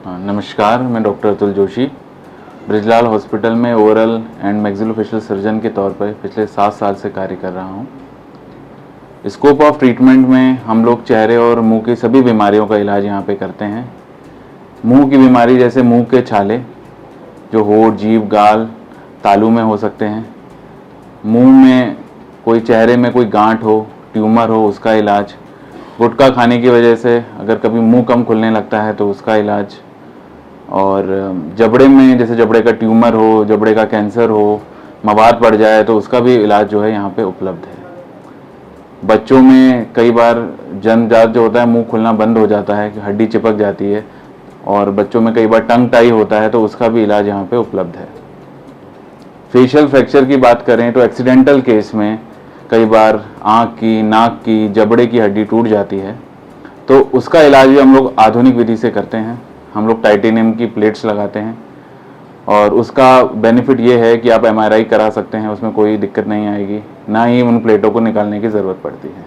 नमस्कार, मैं doctor Atul Joshi Brijlal hospital में ओरल एंड मैक्सिलोफेशियल सर्जन के तौर पर पिछले 7 साल से कार्य कर रहा हूँ। स्कोप ऑफ ट्रीटमेंट में हम लोग चेहरे और मुंह की सभी बीमारियों का इलाज यहाँ पे करते हैं। मुंह की बीमारी जैसे मुंह के छाले जो होंठ, जीभ, गाल, तालू में हो सकते हैं। मुंह में कोई चेहरे में कोई गांठ हो, ट्यूमर हो, उसका इलाज। गुटखा खाने की वजह से अगर कभी मुंह कम खुलने लगता है तो उसका इलाज। और जबड़े में जैसे जबड़े का ट्यूमर हो, जबड़े का कैंसर हो, मवाद पड़ जाए तो उसका भी इलाज जो है यहाँ पे उपलब्ध है। बच्चों में कई बार जन्मजात जो होता है मुंह खुलना बंद हो जाता है, कि हड्डी चिपक जाती है, और बच्चों में कई बार टंग टाई होता है तो उसका भी इलाज यहाँ पे उपलब्ध है। फेशियल फ्रैक्चर की बात करें तो एक्सीडेंटल केस में कई बार आँख की, नाक की, जबड़े की हड्डी टूट जाती है तो उसका इलाज भी हम लोग आधुनिक विधि से करते हैं। हम लोग टाइटेनियम की प्लेट्स लगाते हैं और उसका बेनिफिट ये है कि आप MRI करा सकते हैं, उसमें कोई दिक्कत नहीं आएगी, ना ही उन प्लेटों को निकालने की ज़रूरत पड़ती है।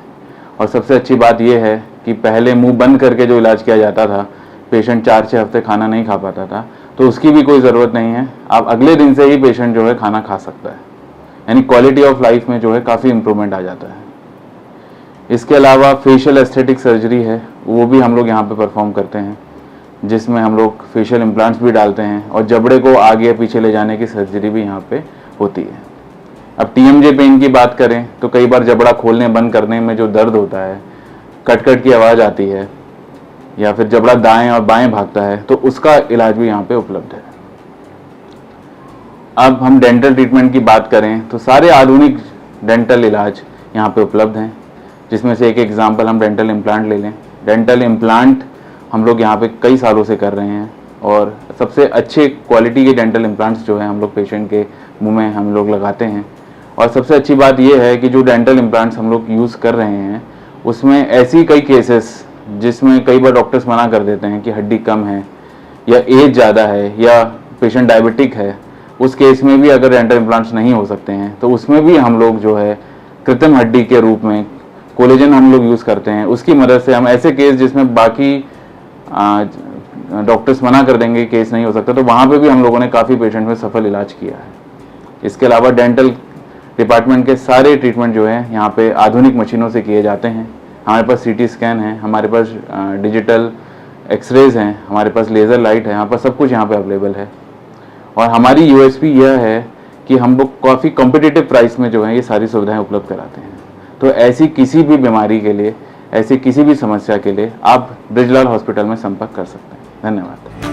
और सबसे अच्छी बात यह है कि पहले मुंह बंद करके जो इलाज किया जाता था, पेशेंट 4-6 हफ्ते खाना नहीं खा पाता था, तो उसकी भी कोई ज़रूरत नहीं है। आप अगले दिन से ही पेशेंट जो है खाना खा सकता है, यानी क्वालिटी ऑफ लाइफ में जो है काफ़ी इम्प्रूवमेंट आ जाता है। इसके अलावा फेशियल एस्थेटिक सर्जरी है, वो भी हम लोग यहाँ पे परफॉर्म करते हैं, जिसमें हम लोग फेशियल इम्प्लांट्स भी डालते हैं और जबड़े को आगे या पीछे ले जाने की सर्जरी भी यहाँ पे होती है। अब TMJ पेन की बात करें तो कई बार जबड़ा खोलने बंद करने में जो दर्द होता है, कट की आवाज़ आती है, या फिर जबड़ा दाएं और बाएं भागता है, तो उसका इलाज भी यहाँ पे उपलब्ध है। अब हम डेंटल ट्रीटमेंट की बात करें तो सारे आधुनिक डेंटल इलाज यहाँ पे उपलब्ध हैं, जिसमें से एक एग्जांपल हम डेंटल इम्प्लांट ले लें। डेंटल इम्प्लांट हम लोग यहाँ पे कई सालों से कर रहे हैं और सबसे अच्छे क्वालिटी के डेंटल इम्प्लांट्स जो है हम लोग पेशेंट के मुंह में हम लोग लगाते हैं। और सबसे अच्छी बात यह है कि जो डेंटल इम्प्लांट्स हम लोग यूज़ कर रहे हैं उसमें ऐसी कई केसेस जिसमें कई बार डॉक्टर्स मना कर देते हैं कि हड्डी कम है या एज ज़्यादा है या पेशेंट डायबिटिक है, उस केस में भी अगर डेंटल इम्प्लांट्स नहीं हो सकते हैं तो उसमें भी हम लोग जो है कृत्रिम हड्डी के रूप में कोलेजन हम लोग यूज़ करते हैं। उसकी मदद से हम ऐसे केस जिसमें बाकी डॉक्टर्स मना कर देंगे केस नहीं हो सकता, तो वहाँ पे भी हम लोगों ने काफ़ी पेशेंट में सफल इलाज किया है। इसके अलावा डेंटल डिपार्टमेंट के सारे ट्रीटमेंट जो है यहाँ पे आधुनिक मशीनों से किए जाते हैं। हमारे पास CT स्कैन है, हमारे पास डिजिटल एक्सरेज हैं, हमारे पास लेज़र लाइट है, यहाँ पर सब कुछ यहाँ पे अवेलेबल है। और हमारी USP यह है कि हम लोग काफ़ी कॉम्पिटिटिव प्राइस में जो है ये सारी सुविधाएँ उपलब्ध कराते हैं। तो ऐसी किसी भी बीमारी के लिए, ऐसी किसी भी समस्या के लिए आप ब्रिजलाल हॉस्पिटल में संपर्क कर सकते हैं। धन्यवाद।